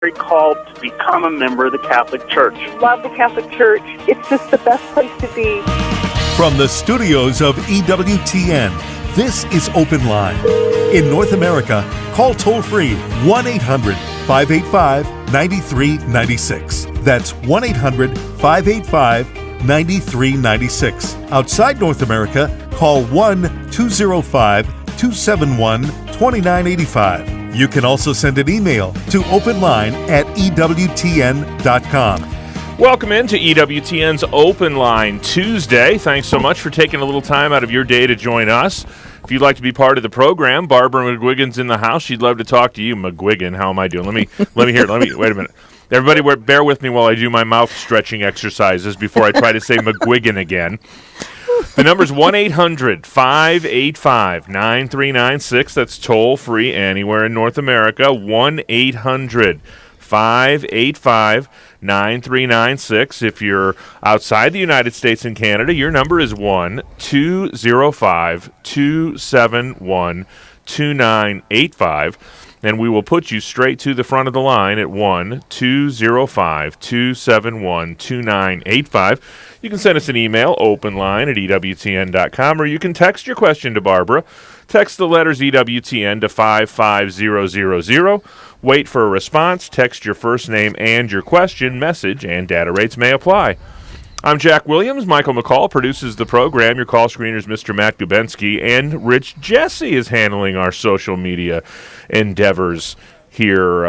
very called to become a member of the Catholic Church. Love the Catholic Church. It's just the best place to be. From the studios of EWTN, this is Open Line. In North America, call toll-free 1-800-585-9396. That's 1-800-585-9396. Outside North America, call 1-205-271-2985. You can also send an email to openline@ewtn.com. Welcome into EWTN's Open Line Tuesday. Thanks so much for taking a little time out of your day to join us. If you'd like to be part of the program, Barbara McGuigan's in the house. She'd love to talk to you. McGuigan, how am I doing? Let me hear it. Wait a minute. Everybody bear with me while I do my mouth stretching exercises before I try to say McGuigan again. The number's 1-800-585-9396. That's toll-free anywhere in North America. 1-800-585-9396. If you're outside the United States and Canada, your number is 1-205-271-2985. And we will put you straight to the front of the line at 1-205-271-2985. You can send us an email, openline@ewtn.com, or you can text your question to Barbara. Text the letters EWTN to 55000. Wait for a response. Text your first name and your question. Message and data rates may apply. I'm Jack Williams. Michael McCall produces the program. Your call screener is Mr. Matt Gubensky, and Rich Jesse is handling our social media endeavors here.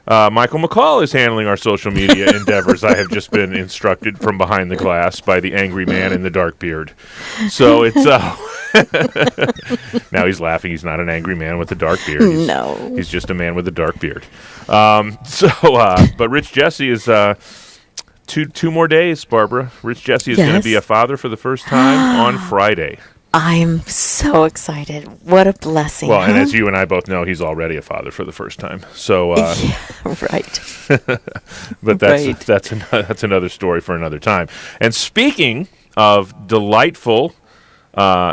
Michael McCall is handling our social media endeavors. I have just been instructed from behind the glass by the angry man in the dark beard. So it's now he's laughing. He's not an angry man with a dark beard. He's just a man with a dark beard. But Rich Jesse is two more days, Barbara. Rich Jesse is going to be a father for the first time on Friday. I'm so excited. What a blessing. Well, and as you and I both know, he's already a father for the first time. So, yeah, right. But that's another story for another time. And speaking of delightful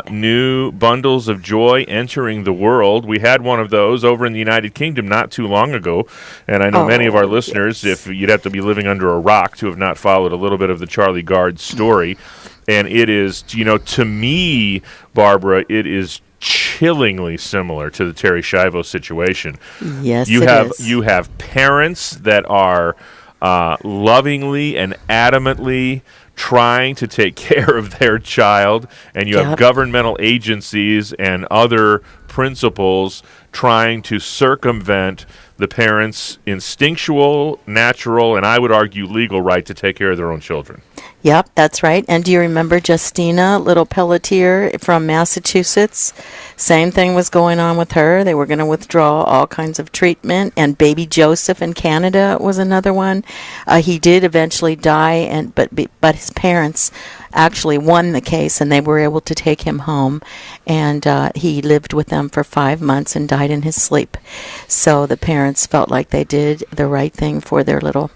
new bundles of joy entering the world, we had one of those over in the United Kingdom not too long ago. And I know many of our listeners, if you'd have to be living under a rock to have not followed a little bit of the Charlie Gard story. And it is, to me, Barbara, it is chillingly similar to the Terry Schiavo situation. Yes, you have parents that are lovingly and adamantly trying to take care of their child, and you have governmental agencies and other principals trying to circumvent the parents' instinctual, natural, and I would argue legal right to take care of their own children. Yep, that's right. And do you remember Justina, little Pelletier from Massachusetts? Same thing was going on with her. They were going to withdraw all kinds of treatment. And baby Joseph in Canada was another one. He did eventually die, but his parents actually won the case, and they were able to take him home. And he lived with them for 5 months and died in his sleep. So the parents felt like they did the right thing for their little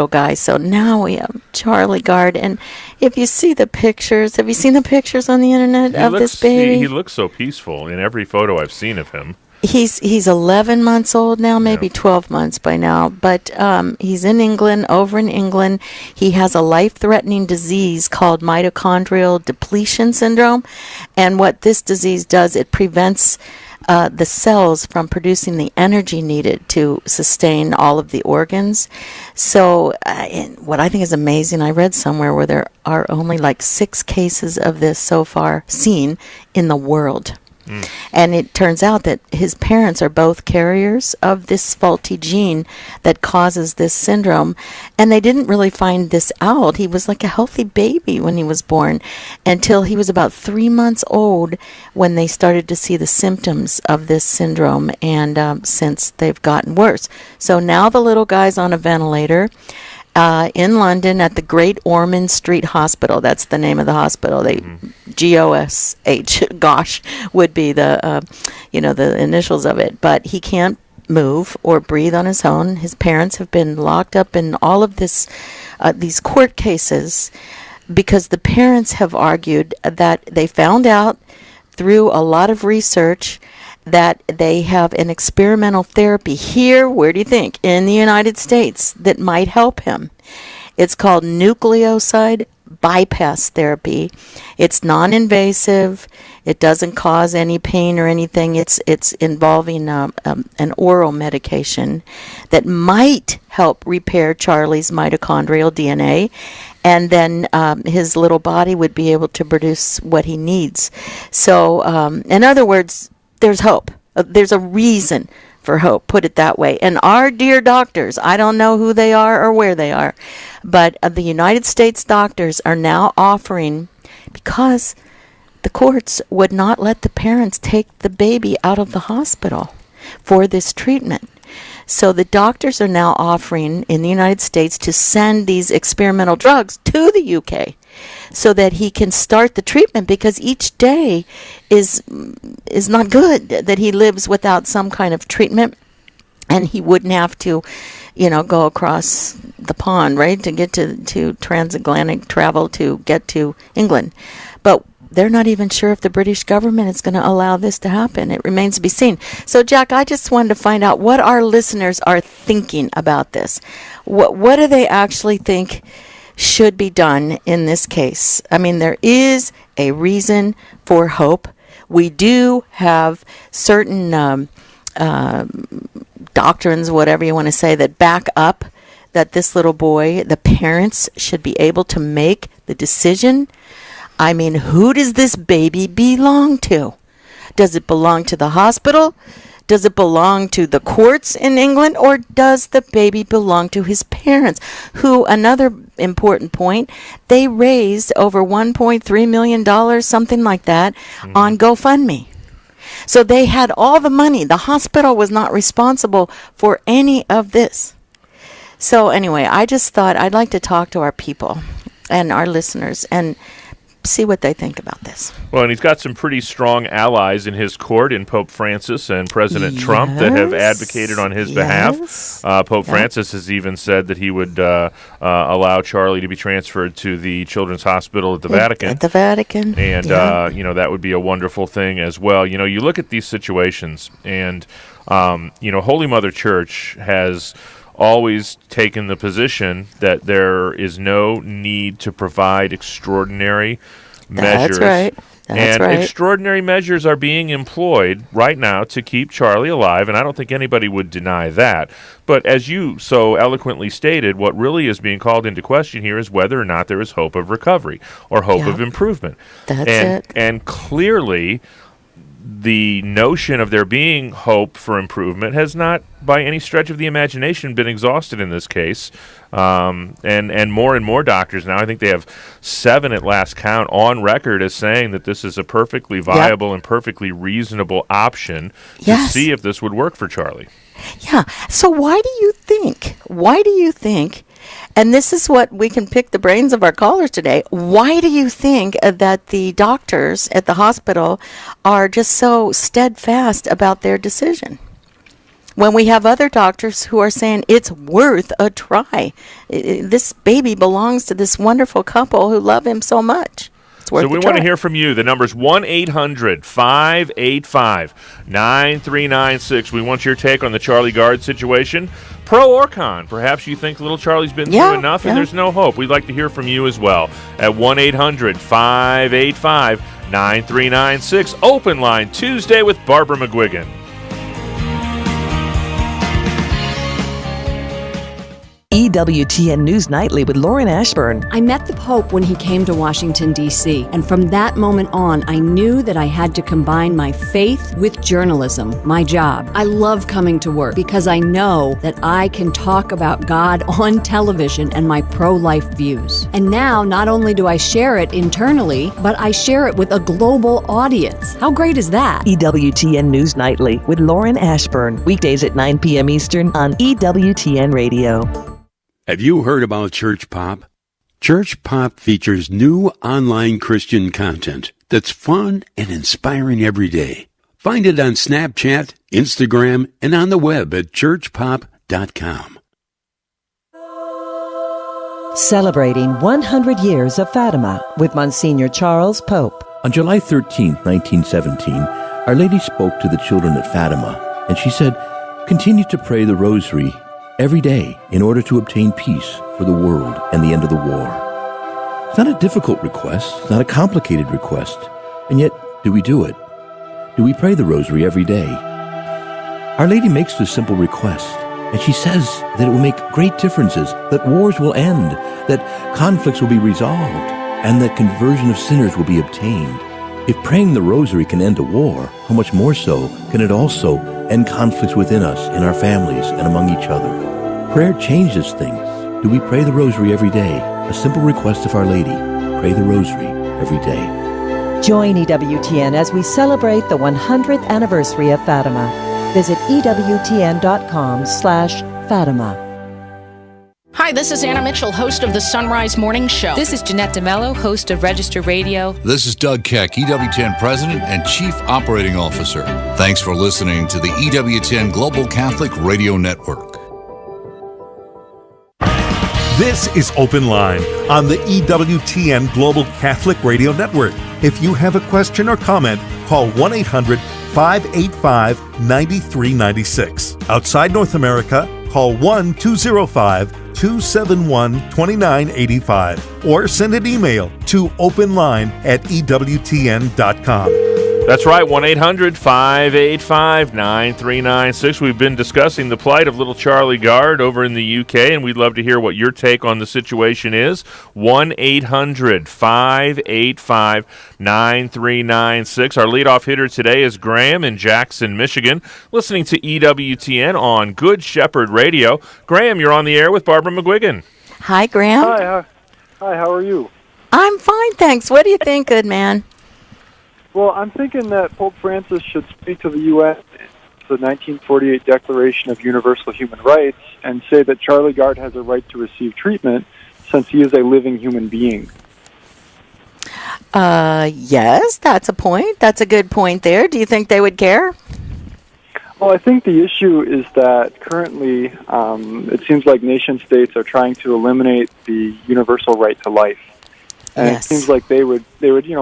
guy. So now we have Charlie Gard, and if you see the pictures, have you seen the pictures on the internet of this baby? He looks so peaceful in every photo I've seen of him. He's 11 months old now, maybe 12 months by now, but he's in England, over in England. He has a life-threatening disease called mitochondrial depletion syndrome, and what this disease does, it prevents the cells from producing the energy needed to sustain all of the organs. So what I think is amazing, I read somewhere where there are only like 6 cases of this so far seen in the world. And it turns out that his parents are both carriers of this faulty gene that causes this syndrome. And they didn't really find this out. He was like a healthy baby when he was born until he was about 3 months old when they started to see the symptoms of this syndrome. And since they've gotten worse. So now the little guy's on a ventilator. In London at the Great Ormond Street Hospital. That's the name of the hospital. GOSH, gosh, would be the initials of it. But he can't move or breathe on his own. His parents have been locked up in all of these court cases because the parents have argued that they found out through a lot of research that they have an experimental therapy here, where do you think, in the United States, that might help him. It's called nucleoside bypass therapy. It's non-invasive. It doesn't cause any pain or anything. It's involving an oral medication that might help repair Charlie's mitochondrial DNA, and then his little body would be able to produce what he needs. So, in other words, there's hope. There's a reason for hope, put it that way. And our dear doctors, I don't know who they are or where they are, but the United States doctors are now offering, because the courts would not let the parents take the baby out of the hospital for this treatment. So the doctors are now offering in the United States to send these experimental drugs to the UK so that he can start the treatment, because each day is not good that he lives without some kind of treatment, and he wouldn't have to, go across the pond, right, to get to transatlantic travel to get to England. But they're not even sure if the British government is going to allow this to happen. It remains to be seen. So, Jack, I just wanted to find out what our listeners are thinking about this. What do they actually think should be done in this case? I mean, there is a reason for hope. We do have certain doctrines, whatever you want to say, that back up that this little boy, the parents should be able to make the decision. I mean, who does this baby belong to? Does it belong to the hospital? Does it belong to the courts in England? Or does the baby belong to his parents? Who, another important point, they raised over $1.3 million, something like that, on GoFundMe. So they had all the money. The hospital was not responsible for any of this. So anyway, I just thought I'd like to talk to our people and our listeners and see what they think about this. Well, and he's got some pretty strong allies in his court in Pope Francis and President Trump that have advocated on his behalf. Pope Francis has even said that he would allow Charlie to be transferred to the Children's Hospital at the Vatican. At the Vatican. And, that would be a wonderful thing as well. You look at these situations and, Holy Mother Church has always taken the position that there is no need to provide extraordinary measures. That's right. Extraordinary measures are being employed right now to keep Charlie alive, and I don't think anybody would deny that. But as you so eloquently stated, what really is being called into question here is whether or not there is hope of recovery or hope of improvement. That's it. And clearly, the notion of there being hope for improvement has not, by any stretch of the imagination, been exhausted in this case. And more doctors now, I think they have 7 at last count, on record as saying that this is a perfectly viable and perfectly reasonable option to see if this would work for Charlie. Yeah. So why do you think, and this is what we can pick the brains of our callers today, why do you think that the doctors at the hospital are just so steadfast about their decision, when we have other doctors who are saying it's worth a try? This baby belongs to this wonderful couple who love him so much. So we want to hear from you. The number's 1-800-585-9396. We want your take on the Charlie Gard situation, pro or con. Perhaps you think little Charlie's been through enough and there's no hope. We'd like to hear from you as well at 1-800-585-9396. Open Line Tuesday with Barbara McGuigan. EWTN News Nightly with Lauren Ashburn. I met the Pope when he came to Washington, D.C., and from that moment on, I knew that I had to combine my faith with journalism, my job. I love coming to work because I know that I can talk about God on television and my pro-life views. And now, not only do I share it internally, but I share it with a global audience. How great is that? EWTN News Nightly with Lauren Ashburn. Weekdays at 9 p.m. Eastern on EWTN Radio. Have you heard about Church Pop? Church Pop features new online Christian content that's fun and inspiring every day. Find it on Snapchat, Instagram, and on the web at churchpop.com. Celebrating 100 years of Fatima with Monsignor Charles Pope. On July 13, 1917, Our Lady spoke to the children at Fatima, and she said, "Continue to pray the rosary every day in order to obtain peace for the world and the end of the war." It's not a difficult request, it's not a complicated request, and yet, do we do it? Do we pray the rosary every day? Our Lady makes this simple request, and she says that it will make great differences, that wars will end, that conflicts will be resolved, and that conversion of sinners will be obtained. If praying the rosary can end a war, how much more so can it also end conflicts within us, in our families, and among each other? Prayer changes things. Do we pray the rosary every day? A simple request of Our Lady. Pray the rosary every day. Join EWTN as we celebrate the 100th anniversary of Fatima. Visit EWTN.com/Fatima. Hi, this is Anna Mitchell, host of the Sunrise Morning Show. This is Jeanette DeMello, host of Register Radio. This is Doug Keck, EWTN President and Chief Operating Officer. Thanks for listening to the EWTN Global Catholic Radio Network. This is Open Line on the EWTN Global Catholic Radio Network. If you have a question or comment, call 1-800-585-9396. Outside North America, call 1-205-271-2985 or send an email to openline@ewtn.com. That's right, 1-800-585-9396. We've been discussing the plight of little Charlie Gard over in the UK, and we'd love to hear what your take on the situation is. 1-800-585-9396. Our leadoff hitter today is Graham in Jackson, Michigan, listening to EWTN on Good Shepherd Radio. Graham, you're on the air with Barbara McGuigan. Hi, Graham. Hi, how are you? I'm fine, thanks. What do you think, good man? Well, I'm thinking that Pope Francis should speak to the U.S. the 1948 Declaration of Universal Human Rights and say that Charlie Gard has a right to receive treatment since he is a living human being. Yes, that's a point. That's a good point there. Do you think they would care? Well, I think the issue is that currently it seems like nation-states are trying to eliminate the universal right to life. And It seems like they would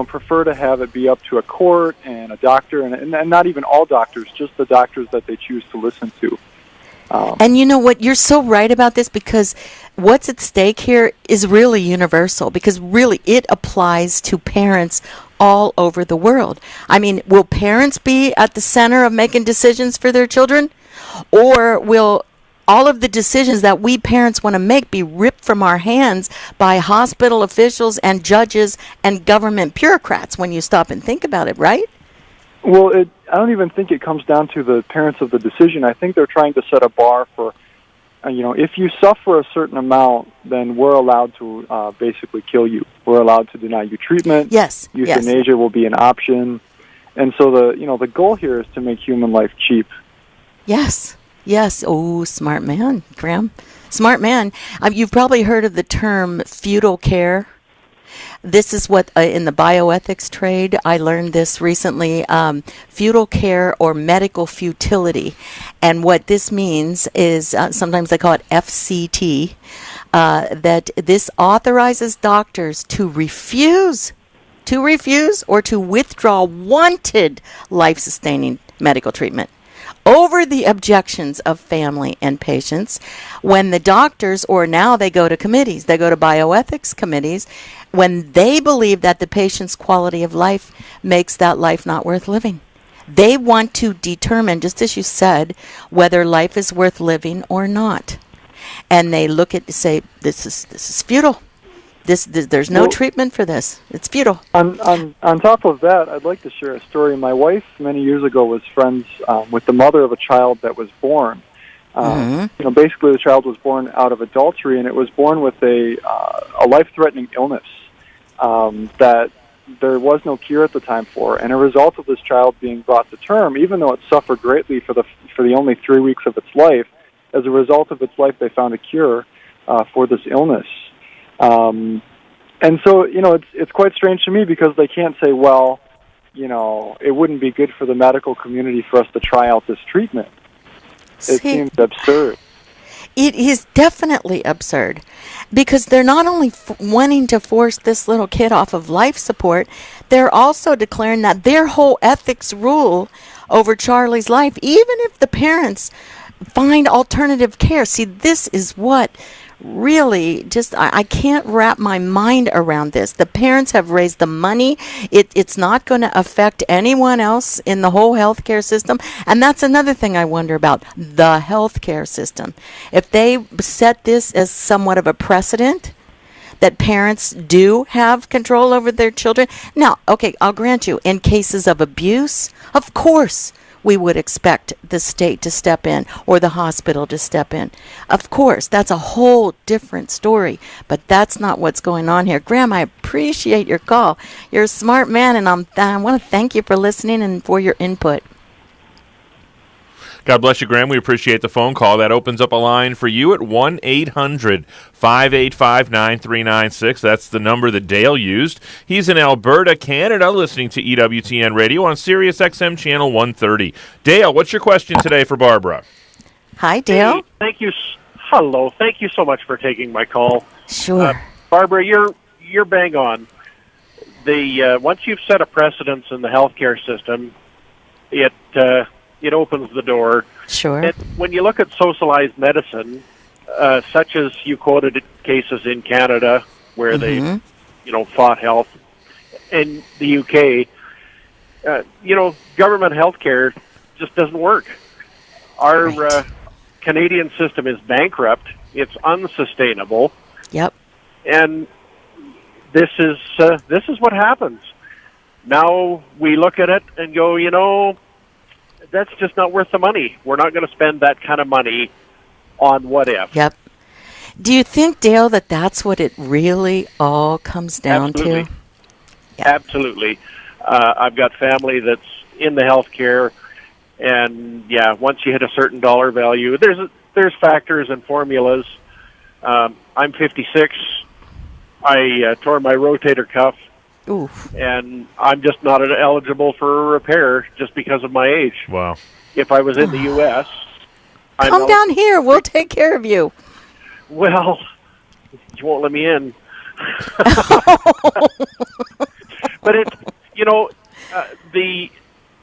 prefer to have it be up to a court and a doctor, and not even all doctors, just the doctors that they choose to listen to. And you know what? You're so right about this, because what's at stake here is really universal, because really it applies to parents all over the world. I mean, will parents be at the center of making decisions for their children? Or will all of the decisions that we parents want to make be ripped from our hands by hospital officials and judges and government bureaucrats when you stop and think about it, right? Well, I don't even think it comes down to the parents of the decision. I think they're trying to set a bar for, if you suffer a certain amount, then we're allowed to basically kill you. We're allowed to deny you treatment. Yes. Euthanasia will be an option. And so the goal here is to make human life cheap. Yes. Yes. Oh, smart man, Graham. Smart man. You've probably heard of the term feudal care. This is what, in the bioethics trade, I learned this recently, feudal care or medical futility. And what this means is, sometimes they call it FCT, that this authorizes doctors to refuse or to withdraw wanted life-sustaining medical treatment over the objections of family and patients when the doctors, or now they go to committees, they go to bioethics committees, when they believe that the patient's quality of life makes that life not worth living. They want to determine, just as you said, whether life is worth living or not. And they look at, say, this is futile. There's no treatment for this. It's futile. On top of that, I'd like to share a story. My wife, many years ago, was friends with the mother of a child that was born. Basically, the child was born out of adultery, and it was born with a life-threatening illness that there was no cure at the time for. And a result of this child being brought to term, even though it suffered greatly for the only 3 weeks of its life, as a result of its life, they found a cure for this illness. And so, it's quite strange to me because they can't say, well, it wouldn't be good for the medical community for us to try out this treatment. It seems absurd. It is definitely absurd because they're not only wanting to force this little kid off of life support, they're also declaring that their whole ethics rule over Charlie's life, even if the parents find alternative care. See, this is what really just I can't wrap my mind around this. The parents have raised the money. It's not going to affect anyone else in the whole healthcare system. And that's another thing I wonder about, the healthcare system. If they set this as somewhat of a precedent, that parents do have control over their children. Now, okay, I'll grant you, in cases of abuse, of course, we would expect the state to step in or the hospital to step in. Of course, that's a whole different story, but that's not what's going on here. Graham, I appreciate your call. You're a smart man, and I want to thank you for listening and for your input. God bless you, Graham. We appreciate the phone call. That opens up a line for you at 1-800-585-9396. That's the number that Dale used. He's in Alberta, Canada, listening to EWTN Radio on Sirius XM Channel 130. Dale, what's your question today for Barbara? Hi, Dale. Hey, thank you. Hello. Thank you so much for taking my call. Sure. Barbara, you're bang on. Once you've set a precedence in the healthcare system, it opens the door. Sure. And when you look at socialized medicine, such as you quoted cases in Canada where they, fought health, in the UK, government health care just doesn't work. Our Canadian system is bankrupt. It's unsustainable. Yep. And this is what happens. Now we look at it and go, that's just not worth the money. We're not going to spend that kind of money on what if. Yep. Do you think, Dale, that that's what it really all comes down Absolutely. to? Yeah. Absolutely. I've got family that's in the healthcare, and once you hit a certain dollar value, there's factors and formulas. I'm 56. I tore my rotator cuff. Oof. And I'm just not eligible for a repair just because of my age. Wow. If I was in the U.S., come down here. We'll take care of you. Well, you won't let me in. But it's,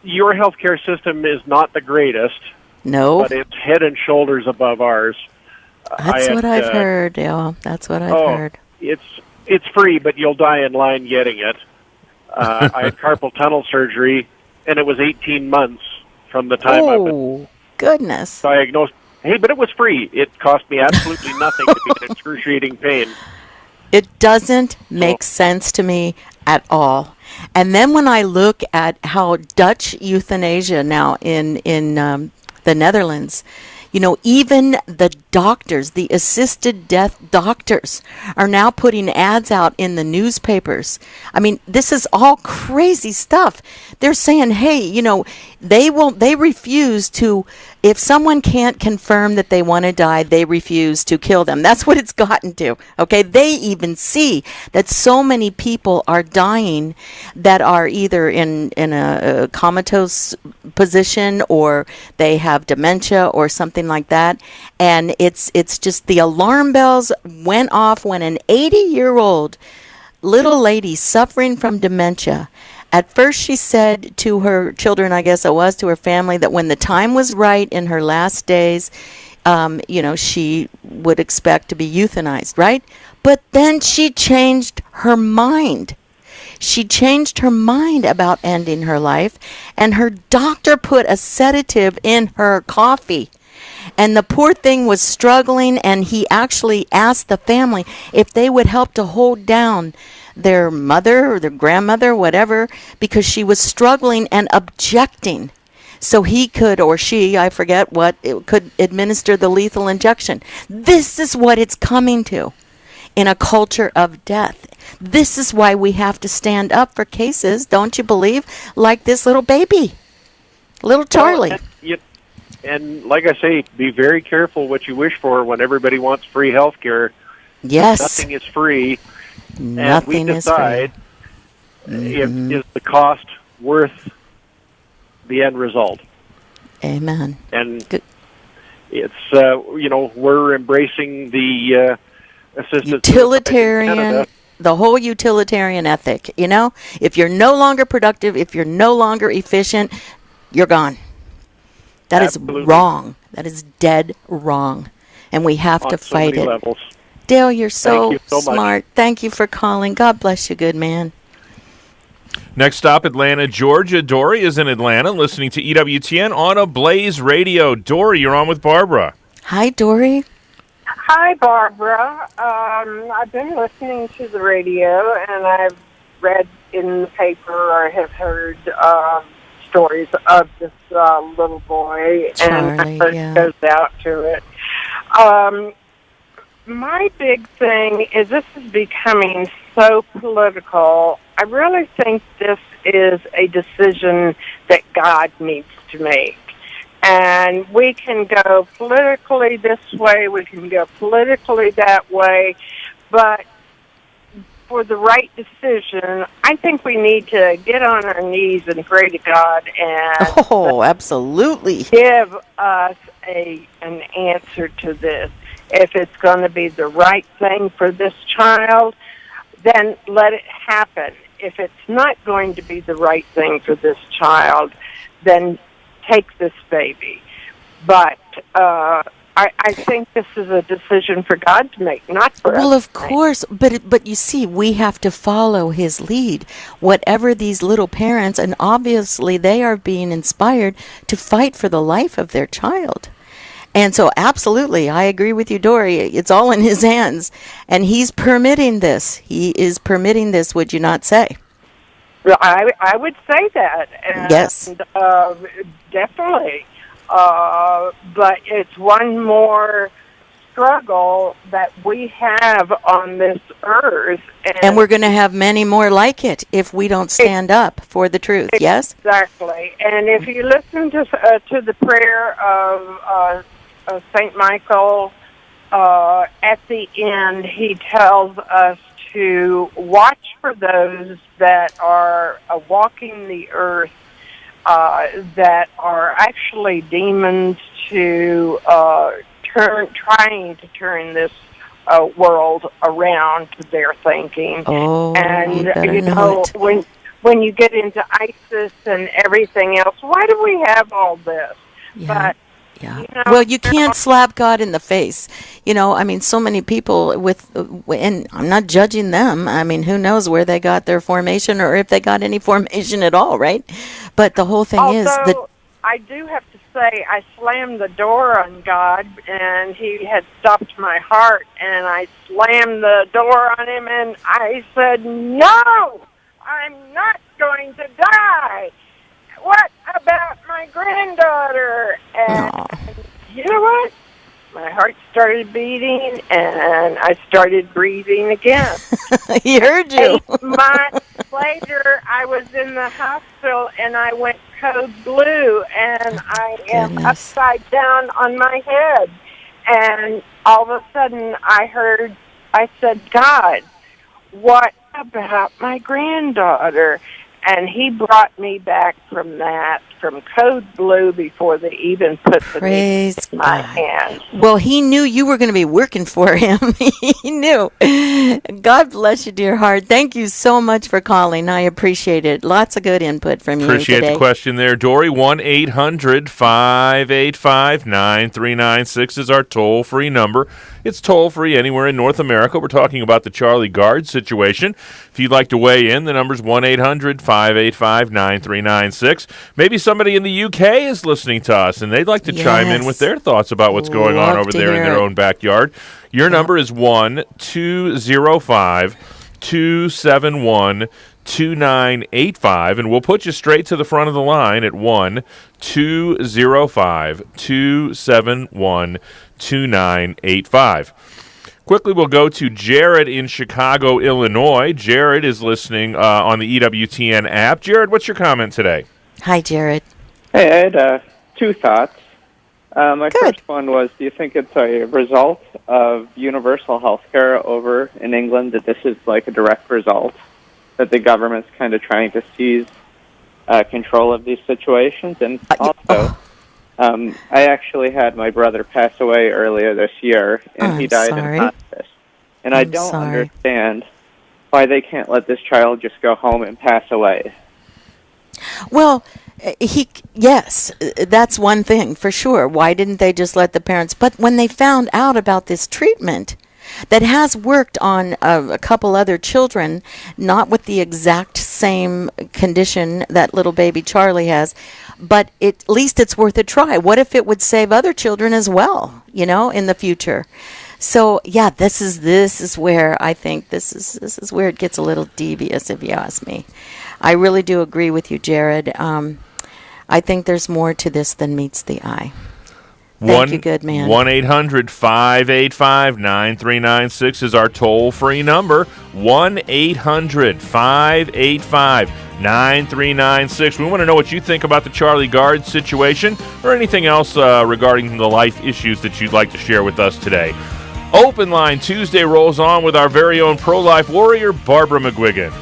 your healthcare system is not the greatest. No. But it's head and shoulders above ours. That's what I've heard, Dale. That's what I've heard. It's free, but you'll die in line getting it. I had carpal tunnel surgery, and it was 18 months from the time I was goodness. diagnosed. Hey, but it was free. It cost me absolutely nothing to be in excruciating pain. It doesn't make sense to me at all. And then when I look at how Dutch euthanasia now in the Netherlands, even the doctors, the assisted death doctors, are now putting ads out in the newspapers. I mean, this is all crazy stuff. They're saying, hey, they refuse to, if someone can't confirm that they want to die, they refuse to kill them. That's what it's gotten to. Okay. They even see that so many people are dying that are either in a comatose position or they have dementia or something like that. And it's just the alarm bells went off when an 80-year-old little lady suffering from dementia, at first she said to her children, I guess it was, to her family, that when the time was right in her last days, she would expect to be euthanized, right? But then she changed her mind. She changed her mind about ending her life, and her doctor put a sedative in her coffee. And the poor thing was struggling, and he actually asked the family if they would help to hold down their mother or their grandmother, whatever, because she was struggling and objecting. So he could, or she, I forget what, could administer the lethal injection. This is what it's coming to in a culture of death. This is why we have to stand up for cases, don't you believe, like this little baby, little Charlie. Well, and like I say, be very careful what you wish for when everybody wants free health care. Yes. Nothing is free. Nothing and we decide is the cost worth the end result. Amen. And it's we're embracing the assisted utilitarian, the whole utilitarian ethic. If you're no longer productive, if you're no longer efficient, you're gone. That Absolutely. is wrong. That is dead wrong, and we have to fight so many it. Levels. Dale, you're Thank you so smart. Much. Thank you for calling. God bless you, good man. Next stop, Atlanta, Georgia. Dory is in Atlanta, listening to EWTN on a Blaze Radio. Dory, you're on with Barbara. Hi, Dory. Hi, Barbara. I've been listening to the radio, and I've read in the paper or have heard stories of this little boy, Charlie, and my heart goes out to it. My big thing is this is becoming so political. I really think this is a decision that God needs to make. And we can go politically this way, we can go politically that way, but for the right decision, I think we need to get on our knees and pray to God and absolutely give us an answer to this. If it's going to be the right thing for this child, then let it happen. If it's not going to be the right thing for this child, then take this baby. But I think this is a decision for God to make, not for us. Well, of course, but you see, we have to follow his lead. Whatever these little parents, and obviously they are being inspired to fight for the life of their child. And so, absolutely, I agree with you, Dory. It's all in his hands, and he's permitting this. He is permitting this, would you not say? Well, I would say that. And, yes. Definitely. But it's one more struggle that we have on this earth. And we're going to have many more like it if we don't stand up for the truth, yes? Exactly. And if you listen to the prayer of St. Michael, at the end, he tells us to watch for those that are walking the earth, that are actually demons trying to turn this world around to their thinking. And you know when you get into ISIS and everything else, why do we have all this? Yeah. Well, you can't slap God in the face. So many people and I'm not judging them. Who knows where they got their formation or if they got any formation at all, right? But the whole thing is that I do have to say I slammed the door on God, and he had stopped my heart, and I slammed the door on him, and I said, "No, I'm not going to die. What about my granddaughter?" And you know what? My heart started beating, and I started breathing again. He heard you. 8 months later, I was in the hospital, and I went code blue, and I am upside down on my head. And all of a sudden, I said, "God, what about my granddaughter?" And he brought me back from code blue before they even put the needle in my hand. Well, he knew you were going to be working for him. He knew. God bless you, dear heart. Thank you so much for calling. I appreciate it. Lots of good input from you Appreciate today. the question there, Dory. 1-800-585-9396 is our toll-free number. It's toll-free anywhere in North America. We're talking about the Charlie Gard situation. If you'd like to weigh in, the number's 1-800-585-9396. Maybe somebody in the UK is listening to us, and they'd like to chime in with their thoughts about what's going on over there in their own backyard. Your number is 1-205-271-2985, and we'll put you straight to the front of the line at 1-205-271-2985. Quickly, we'll go to Jared in Chicago, Illinois. Jared is listening on the EWTN app. Jared, what's your comment today? Hi, Jared. Hey, I had 2 thoughts. My first one was, do you think it's a result of universal health care over in England, that this is like a direct result, that the government's kind of trying to seize control of these situations? And also, I actually had my brother pass away earlier this year, and he died in hospice. And I don't understand why they can't let this child just go home and pass away. Well, yes, that's one thing for sure. Why didn't they just let the parents? But when they found out about this treatment that has worked on a couple other children, not with the exact same condition that little baby Charlie has, but at least it's worth a try. What if it would save other children as well, in the future? So yeah, this is where I think this is where it gets a little devious, if you ask me. I really do agree with you, Jared. I think there's more to this than meets the eye. Thank you, good man. 1-800-585-9396 is our toll-free number. 1-800-585-9396. We want to know what you think about the Charlie Gard situation or anything else regarding the life issues that you'd like to share with us today. Open Line Tuesday rolls on with our very own pro-life warrior, Barbara McGuigan.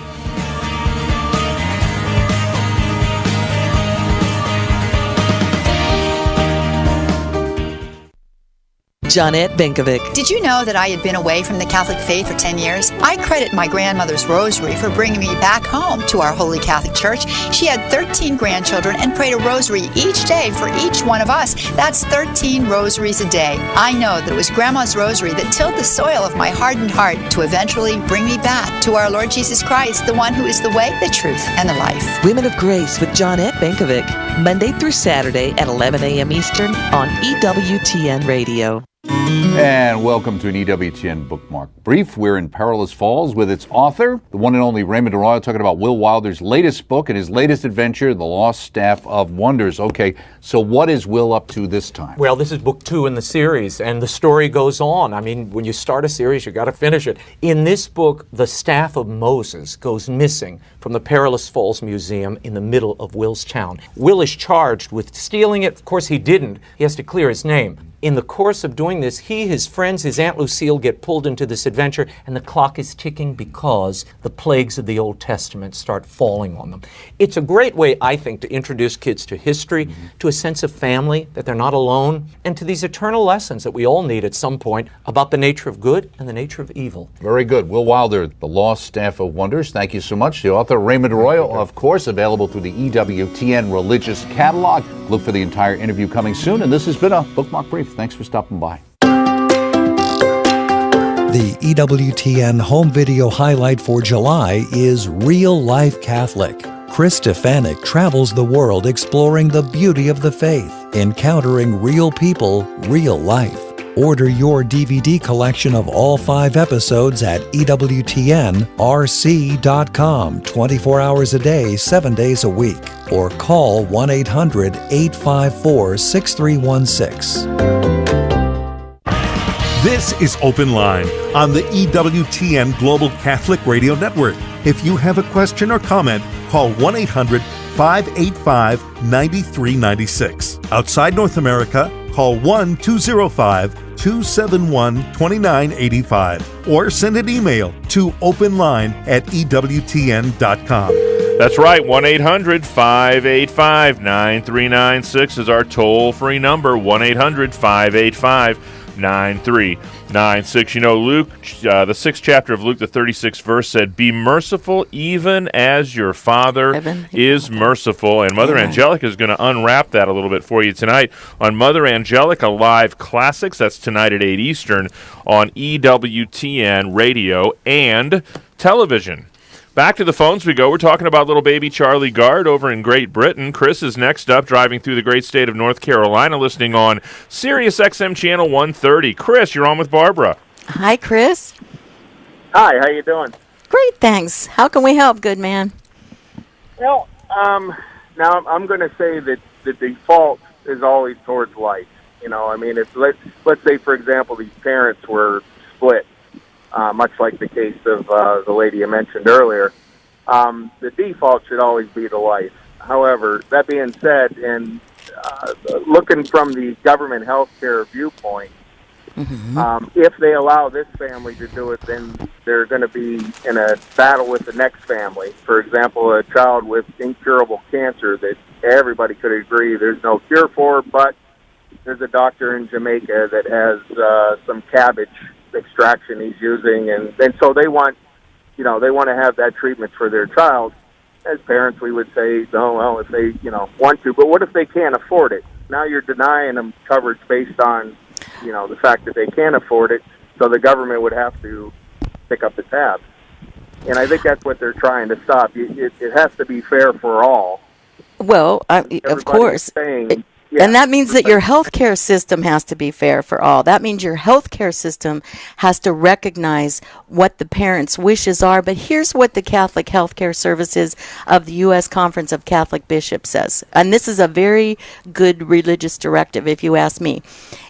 Johnette Benkovic. Did you know that I had been away from the Catholic faith for 10 years? I credit my grandmother's rosary for bringing me back home to our Holy Catholic Church. She had 13 grandchildren and prayed a rosary each day for each one of us. That's 13 rosaries a day. I know that it was Grandma's rosary that tilled the soil of my hardened heart to eventually bring me back to our Lord Jesus Christ, the one who is the way, the truth, and the life. Women of Grace with Johnette Benkovic. Monday through Saturday at 11 a.m. Eastern on EWTN Radio. And welcome to an EWTN Bookmark Brief. We're in Perilous Falls with its author, the one and only Raymond Arroyo, talking about Will Wilder's latest book and his latest adventure, The Lost Staff of Wonders. Okay, so what is Will up to this time? Well, this is book 2 in the series, and the story goes on. I mean, when you start a series, you got to finish it. In this book, the staff of Moses goes missing from the Perilous Falls Museum in the middle of Will's town. Will is charged with stealing it. Of course, he didn't. He has to clear his name. In the course of doing this, he, his friends, his Aunt Lucille get pulled into this adventure, and the clock is ticking because the plagues of the Old Testament start falling on them. It's a great way, I think, to introduce kids to history, to a sense of family, that they're not alone, and to these eternal lessons that we all need at some point about the nature of good and the nature of evil. Very good. Will Wilder, The Lost Staff of Wonders. Thank you so much. The author, Raymond Arroyo, of course, available through the EWTN Religious Catalog. Look for the entire interview coming soon, and this has been a Bookmark Brief. Thanks for stopping by. The EWTN home video highlight for July is Real Life Catholic. Chris Stefanik travels the world exploring the beauty of the faith, encountering real people, real life. Order your DVD collection of all 5 episodes at EWTNRC.com 24 hours a day, 7 days a week. Or call 1-800-854-6316. This is Open Line on the EWTN Global Catholic Radio Network. If you have a question or comment, call 1-800-585-9396. Outside North America, call 1-205-271-2985 or send an email to openline@ewtn.com. That's right, 1-800-585-9396 is our toll-free number, 1-800-585-9396. You know, Luke, the 6th chapter of Luke, the 36th verse said, "Be merciful even as your Father is merciful." And Mother Angelica is going to unwrap that a little bit for you tonight on Mother Angelica Live Classics. That's tonight at 8 Eastern on EWTN Radio and television. Back to the phones we go. We're talking about little baby Charlie Gard over in Great Britain. Chris is next up, driving through the great state of North Carolina, listening on Sirius XM Channel 130. Chris, you're on with Barbara. Hi, Chris. Hi, how you doing? Great, thanks. How can we help, good man? Well, now I'm going to say that the default is always towards life. You know, I mean, if let's say, for example, these parents were split, much like the case of the lady you mentioned earlier, the default should always be the life. However, that being said, and looking from the government health care viewpoint, if they allow this family to do it, then they're going to be in a battle with the next family. For example, a child with incurable cancer that everybody could agree there's no cure for, but there's a doctor in Jamaica that has some cabbage extraction he's using, and so they want, they want to have that treatment for their child. As parents, we would say, no, well, if they, want to, but what if they can't afford it? Now you're denying them coverage based on, the fact that they can't afford it, so the government would have to pick up the tab. And I think that's what they're trying to stop. It has to be fair for all. Well, of course. And that means that your healthcare system has to be fair for all. That means your healthcare system has to recognize what the parents' wishes are. But here's what the Catholic Healthcare Services of the U.S. Conference of Catholic Bishops says. And this is a very good religious directive, if you ask me.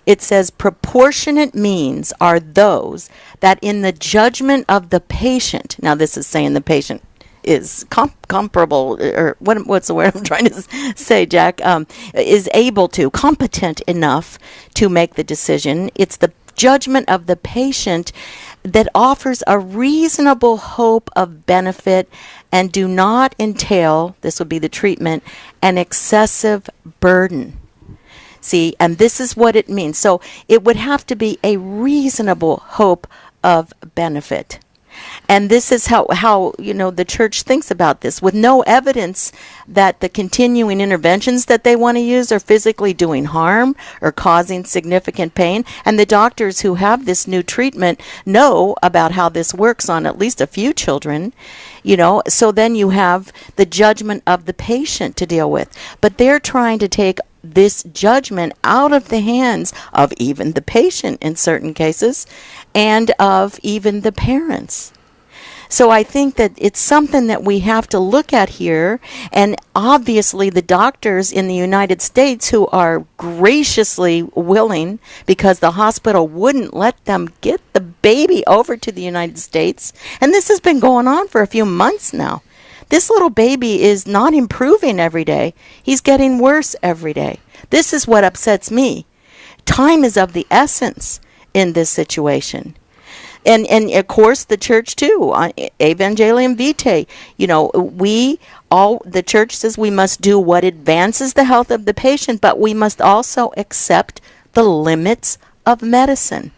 It says proportionate means are those that in the judgment of the patient, now this is saying the patient is comparable, or what's the word I'm trying to say, Jack, is able to, competent enough to make the decision. It's the judgment of the patient that offers a reasonable hope of benefit and do not entail, this would be the treatment, an excessive burden. See, and this is what it means. So it would have to be a reasonable hope of benefit. And this is how the church thinks about this, with no evidence that the continuing interventions that they want to use are physically doing harm or causing significant pain. And the doctors who have this new treatment know about how this works on at least a few children, so then you have the judgment of the patient to deal with. But they're trying to take this judgment out of the hands of even the patient in certain cases and of even the parents. So I think that it's something that we have to look at here, and obviously the doctors in the United States who are graciously willing, because the hospital wouldn't let them get the baby over to the United States, and this has been going on for a few months now. This little baby is not improving every day. He's getting worse every day. This is what upsets me. Time is of the essence in this situation. And of course the church too, Evangelium Vitae, the church says we must do what advances the health of the patient, but we must also accept the limits of medicine.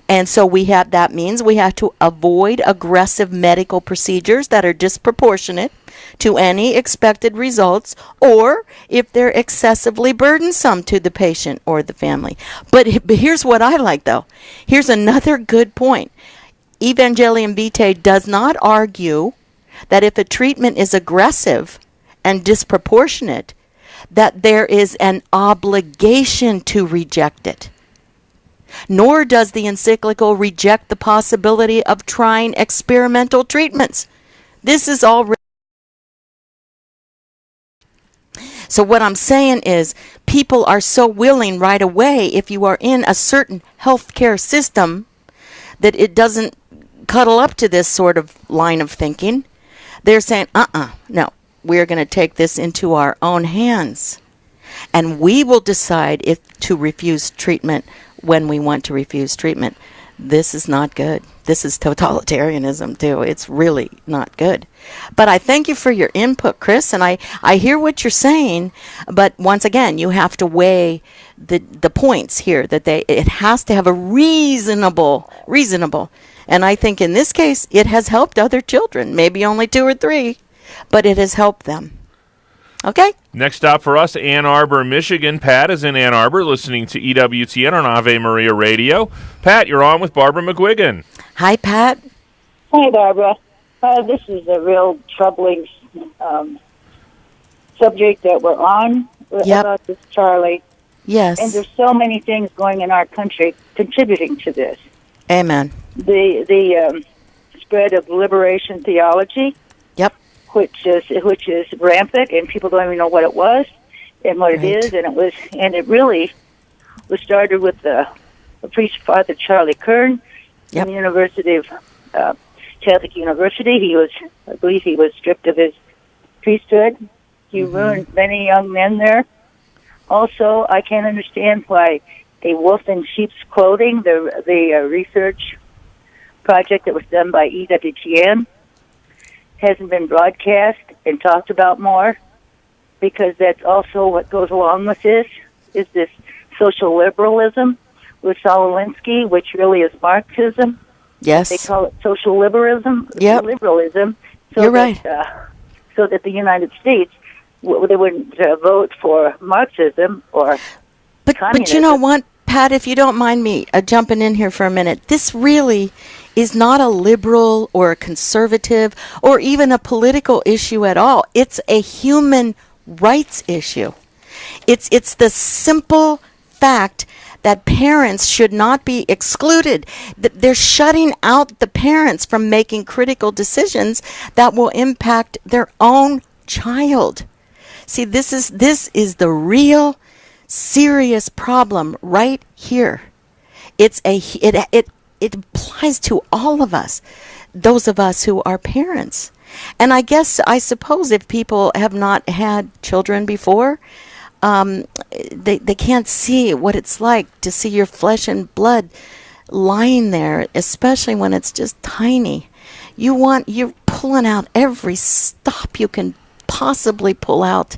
And so that means we have to avoid aggressive medical procedures that are disproportionate to any expected results, or if they're excessively burdensome to the patient or the family. But here's what I like, though. Here's another good point. Evangelium Vitae does not argue that if a treatment is aggressive and disproportionate, that there is an obligation to reject it. Nor does the encyclical reject the possibility of trying experimental treatments. This is already. So what I'm saying is people are so willing right away, if you are in a certain healthcare system, that it doesn't cuddle up to this sort of line of thinking. They're saying, no, we're going to take this into our own hands. And we will decide if to refuse treatment when we want to refuse treatment. This is not good. This is totalitarianism, too. It's really not good. But I thank you for your input, Chris, and I hear what you're saying, but once again, you have to weigh the points here, that it has to have a reasonable, and I think in this case, it has helped other children, maybe only 2 or 3, but it has helped them. Okay? Next stop for us, Ann Arbor, Michigan. Pat is in Ann Arbor listening to EWTN on Ave Maria Radio. Pat, you're on with Barbara McGuigan. Hi, Pat. Hi, Barbara. This is a real troubling subject that we're on about this Charlie. Yes. And there's so many things going in our country contributing to this. Amen. The spread of liberation theology. Yep. Which is rampant, and people don't even know what it was and what it is, and it really was started with the priest Father Charlie Kern in the University of Catholic University. I believe he was stripped of his priesthood. He ruined many young men there. Also, I can't understand why a wolf in sheep's clothing, the research project that was done by EWTN, hasn't been broadcast and talked about more, because that's also what goes along with this, is this social liberalism with Saul Alinsky, which really is Marxism. Yes. They call it social liberalism. Yep. Liberalism. So You're right. So that the United States, they wouldn't vote for Marxism or communism. But you know what, Pat, if you don't mind me jumping in here for a minute, this really is not a liberal or a conservative or even a political issue at all. It's a human rights issue. It's the simple fact that parents should not be excluded. They're shutting out the parents from making critical decisions that will impact their own child. See, this is the real serious problem right here. It applies to all of us, those of us who are parents. And I suppose if people have not had children before, they can't see what it's like to see your flesh and blood lying there, especially when it's just tiny. You're pulling out every stop you can possibly pull out.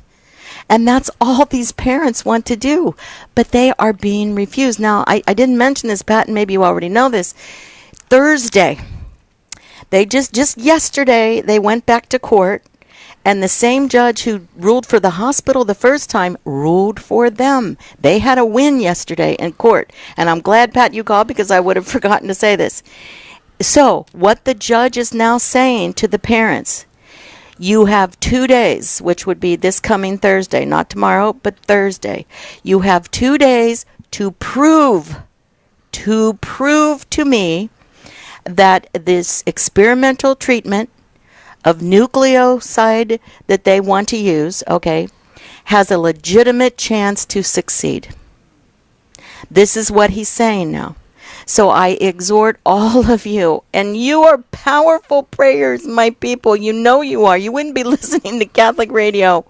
And that's all these parents want to do. But they are being refused. Now, I didn't mention this, Pat, and maybe you already know this. Thursday, they just yesterday, they went back to court. And the same judge who ruled for the hospital the first time ruled for them. They had a win yesterday in court. And I'm glad, Pat, you called because I would have forgotten to say this. So, what the judge is now saying to the parents, you have 2 days, which would be this coming Thursday, not tomorrow, but Thursday. You have 2 days to prove to me that this experimental treatment of nucleoside that they want to use, has a legitimate chance to succeed. This is what he's saying now. So I exhort all of you, and you are powerful prayers, my people. You know you are. You wouldn't be listening to Catholic radio.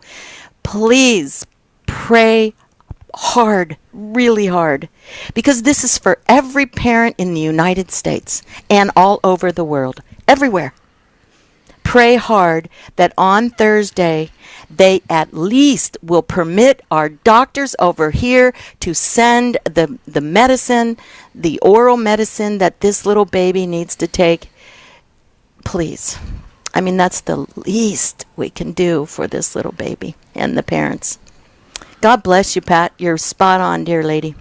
Please pray hard, really hard, because this is for every parent in the United States and all over the world, everywhere. Pray hard that on Thursday they at least will permit our doctors over here to send the medicine, the oral medicine that this little baby needs to take. Please. I mean, that's the least we can do for this little baby and the parents. God bless you, Pat. You're spot on, dear lady.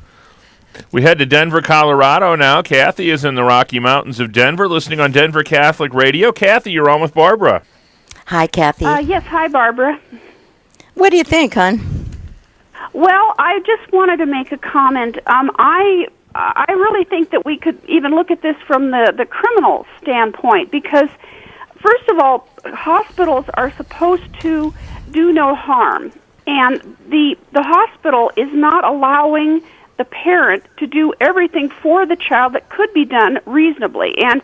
We head to Denver, Colorado now. Kathy is in the Rocky Mountains of Denver, listening on Denver Catholic Radio. Kathy, you're on with Barbara. Hi, Kathy. Yes, hi, Barbara. What do you think, hon? Well, I just wanted to make a comment. I really think that we could even look at this from the criminal standpoint, because, first of all, hospitals are supposed to do no harm, and the hospital is not allowing the parent to do everything for the child that could be done reasonably. And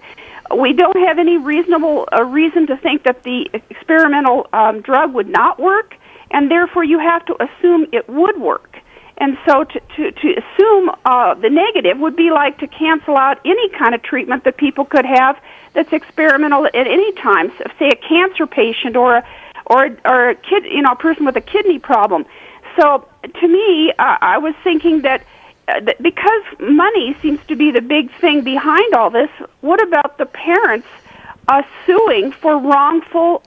we don't have any reasonable reason to think that the experimental drug would not work, and therefore you have to assume it would work. And so to assume the negative would be like to cancel out any kind of treatment that people could have that's experimental at any time. So, say a cancer patient or a kid, a person with a kidney problem. So to me, I was thinking that because money seems to be the big thing behind all this, what about the parents suing for wrongful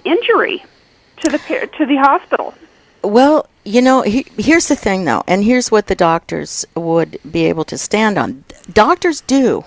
injury to the hospital? Well, here's the thing, though, and here's what the doctors would be able to stand on. Doctors do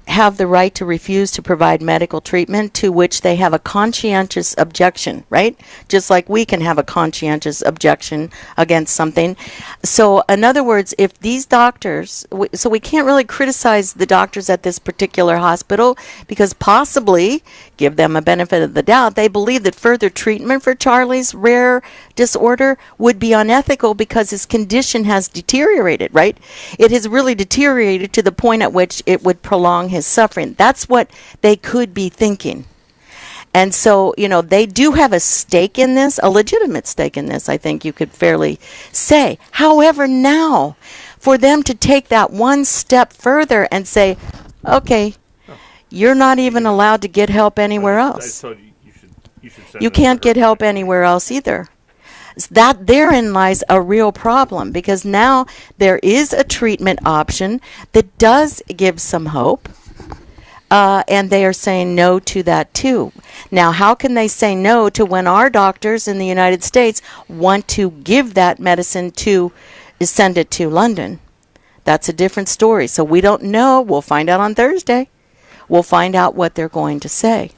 have the right to refuse to provide medical treatment to which they have a conscientious objection, right? Just like we can have a conscientious objection against something. So, in other words, if these doctors, so we can't really criticize the doctors at this particular hospital because possibly, give them a benefit of the doubt, they believe that further treatment for Charlie's rare disorder would be unethical because his condition has deteriorated, right? It has really deteriorated to the point at which it would prolong his suffering. That's what they could be thinking. And so, they do have a stake in this, a legitimate stake in this, I think you could fairly say. However, now, for them to take that one step further and say, okay, you're not even allowed to get help anywhere else. You can't get help anywhere else either. That therein lies a real problem, because now there is a treatment option that does give some hope. And they are saying no to that too. Now, how can they say no to when our doctors in the United States want to give that medicine to send it to London? That's a different story. So we don't know. We'll find out on Thursday. We'll find out what they're going to say.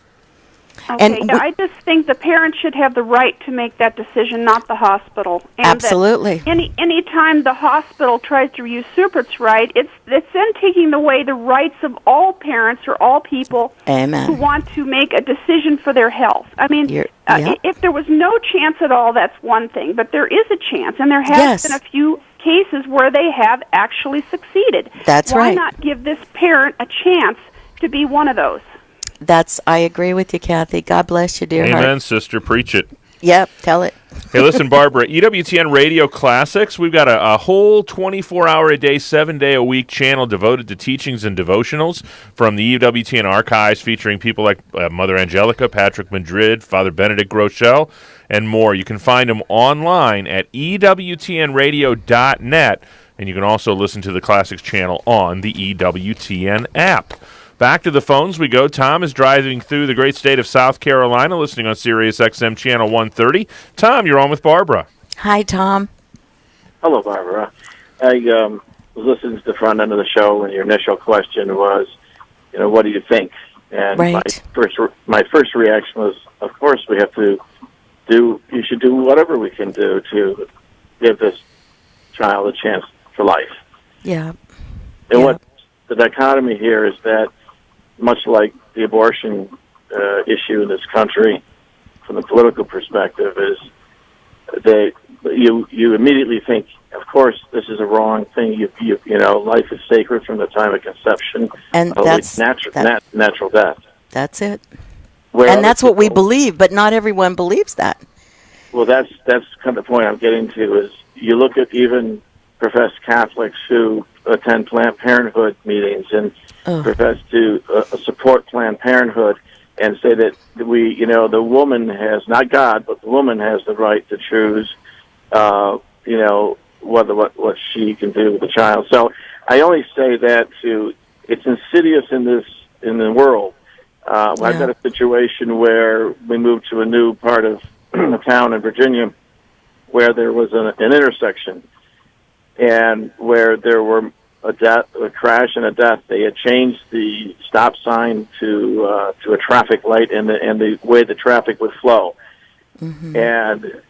Okay, I just think the parents should have the right to make that decision, not the hospital. And absolutely. Any time the hospital tries to usurp its right, it's then taking away the rights of all parents or all people Amen. Who want to make a decision for their health. I mean, if there was no chance at all, that's one thing, but there is a chance, and there has been a few cases where they have actually succeeded. That's right. Why not give this parent a chance to be one of those? I agree with you, Kathy. God bless you, dear Amen, heart. sister. Preach it. Yep, tell it. Hey, listen, Barbara, EWTN Radio Classics, we've got a whole 24-hour-a-day, 7-day-a-week channel devoted to teachings and devotionals from the EWTN archives, featuring people like Mother Angelica, Patrick Madrid, Father Benedict Groeschel, and more. You can find them online at EWTNradio.net, and you can also listen to the Classics channel on the EWTN app. Back to the phones we go. Tom is driving through the great state of South Carolina, listening on Sirius XM Channel 130. Tom, you're on with Barbara. Hi, Tom. Hello, Barbara. I was listening to the front end of the show, and your initial question was, what do you think? And my first reaction was, of course, we have to you should do whatever we can do to give this child a chance for life. Yeah. And what the dichotomy here is that, much like the abortion issue in this country, from the political perspective, is you immediately think, of course, this is a wrong thing. Life is sacred from the time of conception, and that's natural death. That's it. And that's what we believe, but not everyone believes that. Well, that's kind of the point I'm getting to. Is you look at even professed Catholics who attend Planned Parenthood meetings and profess to support Planned Parenthood, and say that the woman has, not God, but the woman has the right to choose, what she can do with the child. So I only say that it's insidious in the world. I've got a situation where we moved to a new part of a town in Virginia where there was an intersection, and where there were a crash and a death. They had changed the stop sign to a traffic light and the way the traffic would flow. Mm-hmm. And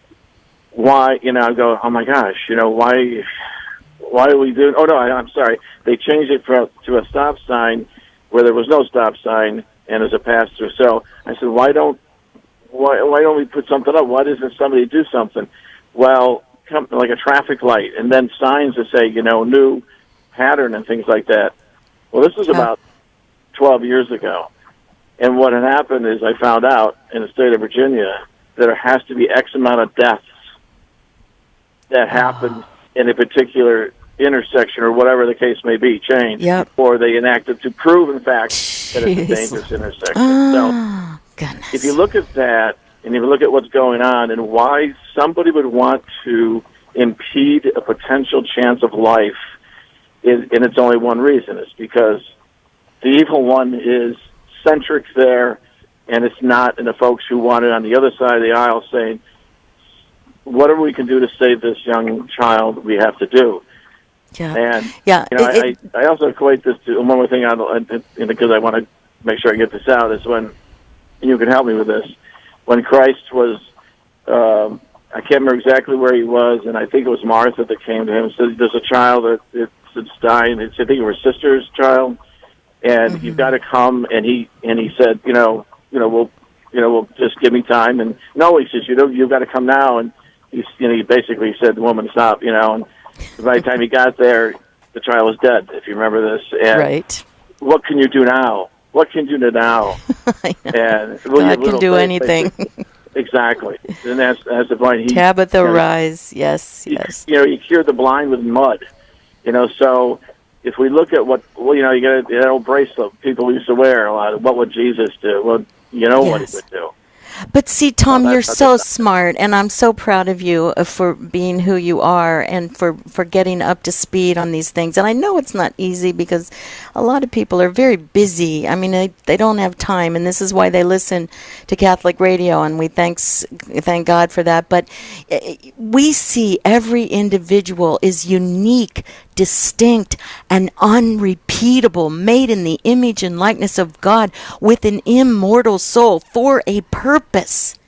why, I go, oh my gosh, why are we doing? Oh no, I'm sorry. They changed it to a stop sign where there was no stop sign and as a pass-through. So I said, why don't we put something up? Why doesn't somebody do something? Well, like a traffic light, and then signs that say, new pattern and things like that. Well, this was about 12 years ago. And what had happened is I found out in the state of Virginia that there has to be X amount of deaths that happen in a particular intersection or whatever the case may be, changed, before they enact it to prove, in fact, that it's a dangerous intersection. So if you look at that, and if you look at what's going on and why somebody would want to impede a potential chance of life, and it's only one reason. It's because the evil one is centric there, and it's not in the folks who want it on the other side of the aisle saying, whatever we can do to save this young child, we have to do. And I also equate this to one more thing, because I want to make sure I get this out, is when, and you can help me with this, when Christ was, I can't remember exactly where he was, and I think it was Martha that came to him and said, there's a child that's dying. I think it was her sister's child, and you've got to come. And he said, we'll just give me time. And no, he says, you've got to come now. And he basically said, the woman, stop, and by the time he got there, the child was dead, if you remember this. And what can you do now? What can you do now? And God can do anything. Exactly. And that's the point. Tabitha rise, yes. You cure the blind with mud. So if we look at what, you got that old bracelet people used to wear a lot. What would Jesus do? Well, what he would do. But see, Tom, you're so smart, and I'm so proud of you for being who you are and for getting up to speed on these things. And I know it's not easy because a lot of people are very busy. I mean, they don't have time, and this is why they listen to Catholic radio, and we thank God for that. But we see every individual is unique, distinct, and unrepeatable, made in the image and likeness of God with an immortal soul for a purpose.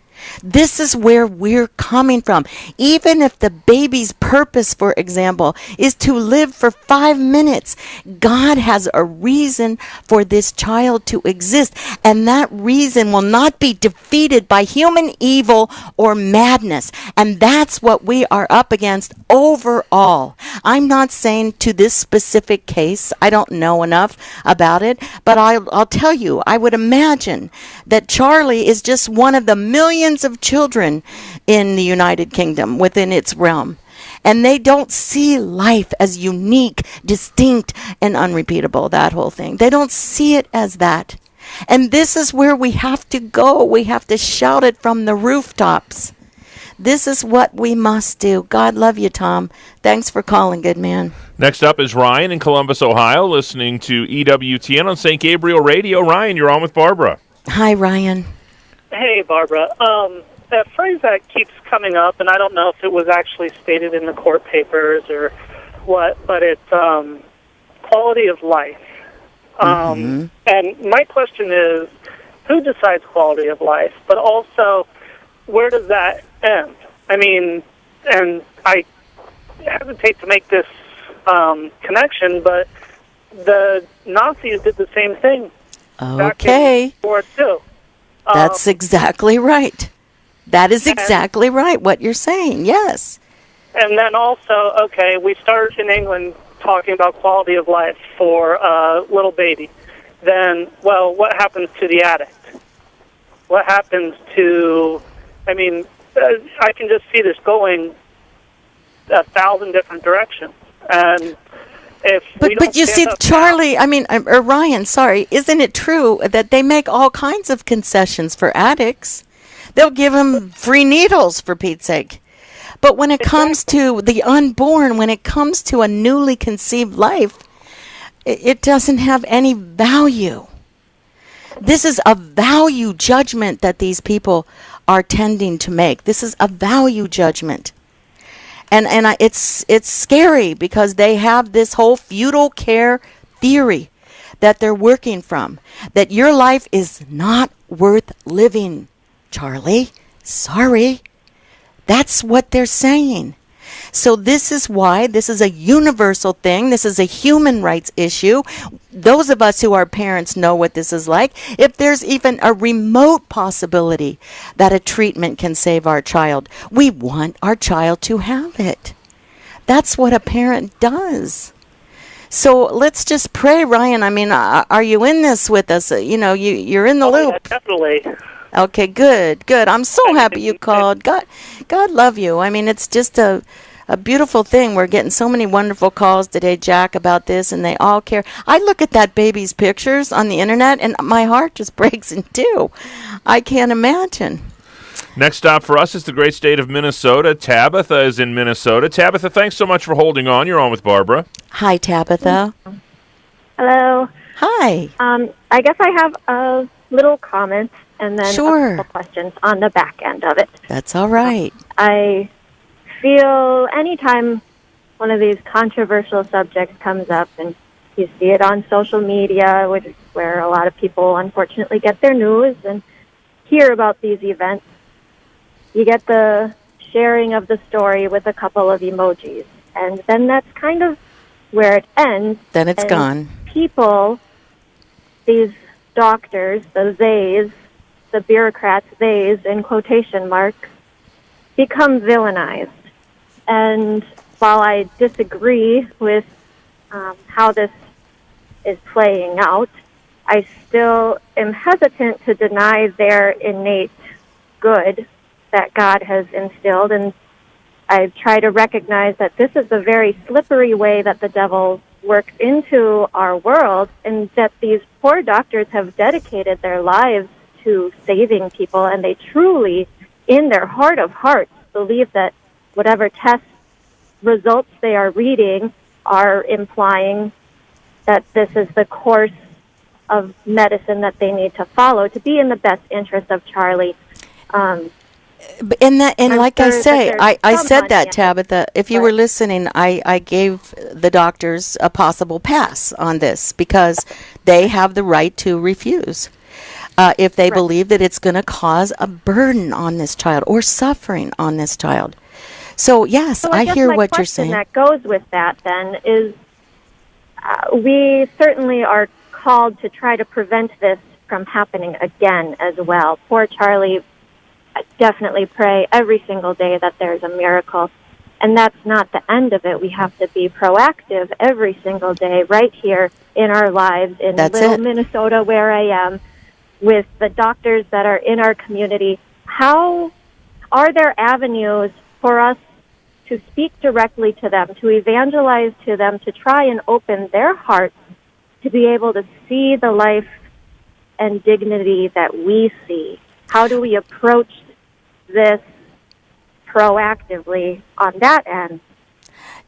This is where we're coming from. Even if the baby's purpose, for example, is to live for 5 minutes, God has a reason for this child to exist. And that reason will not be defeated by human evil or madness. And that's what we are up against overall. I'm not saying to this specific case, I don't know enough about it, but I'll tell you, I would imagine that Charlie is just one of the millions of children in the United Kingdom within its realm. And they don't see life as unique, distinct, and unrepeatable, that whole thing. They don't see it as that. And this is where we have to go. We have to shout it from the rooftops. This is what we must do. God love you, Tom. Thanks for calling, good man. Next up is Ryan in Columbus, Ohio, listening to EWTN on St. Gabriel Radio. Ryan, you're on with Barbara. Hi, Ryan. Hey, Barbara. That phrase that keeps coming up, and I don't know if it was actually stated in the court papers or what, but it's quality of life. And my question is, who decides quality of life? But also, where does that end? I mean, and I hesitate to make this connection, but the Nazis did the same thing. Okay. Back in World War II. That's exactly right. That is exactly right, what you're saying, yes. And then also, okay, we start in England talking about quality of life for a little baby. Then, well, what happens to the addict? What happens to, I mean, I can just see this going 1,000 different directions. And But you see, Charlie, I mean, or Ryan, sorry, isn't it true that they make all kinds of concessions for addicts? They'll give them free needles, for Pete's sake. But when it comes to the unborn, when it comes to a newly conceived life, it doesn't have any value. This is a value judgment that these people are tending to make. This is a value judgment. And it's scary because they have this whole feudal care theory that they're working from, that your life is not worth living, Charlie. Sorry. That's what they're saying. So this is why this is a universal thing. This is a human rights issue. Those of us who are parents know what this is like. If there's even a remote possibility that a treatment can save our child, we want our child to have it. That's what a parent does. So let's just pray, Ryan. I mean, are you in this with us? You know, you're in the loop. Yeah, definitely. Okay, good. I'm so happy you called. God love you. I mean, it's just a beautiful thing. We're getting so many wonderful calls today, Jack, about this, and they all care. I look at that baby's pictures on the internet, and my heart just breaks in two. I can't imagine. Next stop for us is the great state of Minnesota. Tabitha is in Minnesota. Tabitha, thanks so much for holding on. You're on with Barbara. Hi, Tabitha. Hello. Hi. I guess I have a little comment and then a couple questions on the back end of it. That's all right. I feel anytime one of these controversial subjects comes up, and you see it on social media, which is where a lot of people unfortunately get their news and hear about these events, you get the sharing of the story with a couple of emojis. And then that's kind of where it ends. Then it's gone. People, these doctors, the theys, the bureaucrats, theys in quotation marks, become villainized. And while I disagree with how this is playing out, I still am hesitant to deny their innate good that God has instilled. And I try to recognize that this is a very slippery way that the devil works into our world, and that these poor doctors have dedicated their lives to saving people, and they truly, in their heart of hearts, believe that whatever test results they are reading are implying that this is the course of medicine that they need to follow to be in the best interest of Charlie. And like I say, I said that, Tabitha. If you were listening, I gave the doctors a possible pass on this because they have the right to refuse if they believe that it's going to cause a burden on this child or suffering on this child. So, yes, so I hear what you're saying. That goes with that, then, is we certainly are called to try to prevent this from happening again as well. Poor Charlie, I definitely pray every single day that there's a miracle. And that's not the end of it. We have to be proactive every single day right here in our lives in Minnesota, where I am, with the doctors that are in our community. How are there avenues for us to speak directly to them, to evangelize to them, to try and open their hearts to be able to see the life and dignity that we see? How do we approach this proactively on that end?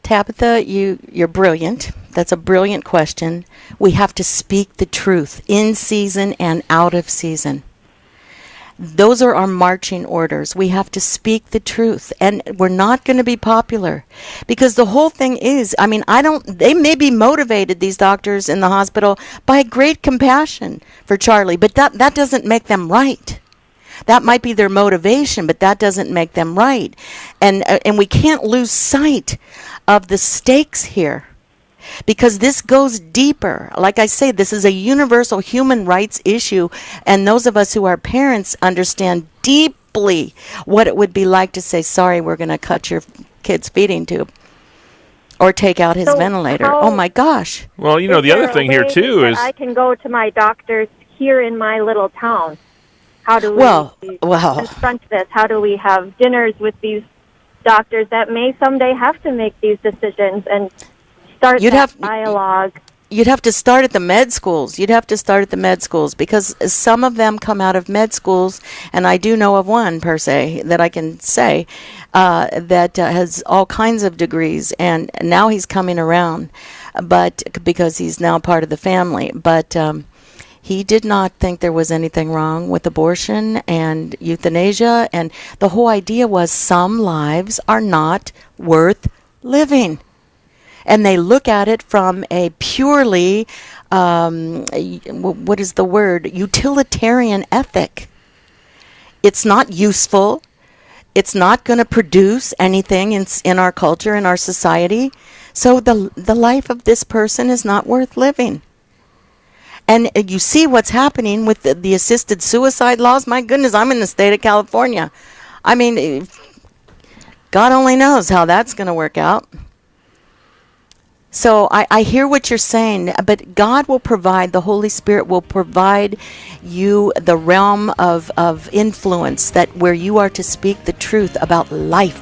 Tabitha, you're brilliant. That's a brilliant question. We have to speak the truth in season and out of season. Those are our marching orders. We have to speak the truth, and we're not going to be popular because the whole thing is, they may be motivated, these doctors in the hospital, by great compassion for Charlie, but that doesn't make them right. That might be their motivation, but that doesn't make them right. And we can't lose sight of the stakes here because this goes deeper. Like I say, this is a universal human rights issue, and those of us who are parents understand deeply what it would be like to say, sorry, we're going to cut your kid's feeding tube or take out his ventilator. Oh, my gosh. Well, the other thing here, too, is I can go to my doctors here in my little town. How do we confront this? How do we have dinners with these doctors that may someday have to make these decisions and start dialogue? You'd have to start at the med schools. Because some of them come out of med schools, and I do know of one, per se, that I can say, that has all kinds of degrees, and now he's coming around, but because he's now part of the family. But he did not think there was anything wrong with abortion and euthanasia, and the whole idea was some lives are not worth living. And they look at it from a purely, utilitarian ethic. It's not useful. It's not going to produce anything in our culture, in our society. So the life of this person is not worth living. And you see what's happening with the assisted suicide laws. My goodness, I'm in the state of California. God only knows how that's going to work out. So I hear what you're saying, but God will provide, the Holy Spirit will provide you the realm of influence where you are to speak the truth about life.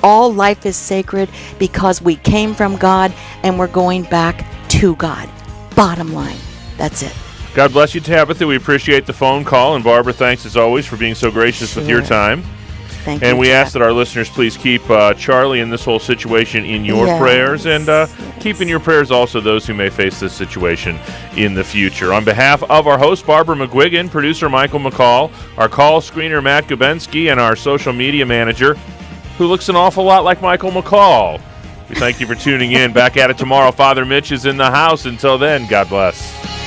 All life is sacred because we came from God and we're going back to God. Bottom line. That's it. God bless you, Tabitha. We appreciate the phone call. And Barbara, thanks as always for being so gracious with your time. Thank and you, we ask that our listeners please keep Charlie and this whole situation in your prayers, and keep in your prayers also those who may face this situation in the future. On behalf of our host, Barbara McGuigan, producer Michael McCall, our call screener, Matt Gubensky, and our social media manager, who looks an awful lot like Michael McCall, we thank you for tuning in. Back at it tomorrow. Father Mitch is in the house. Until then, God bless.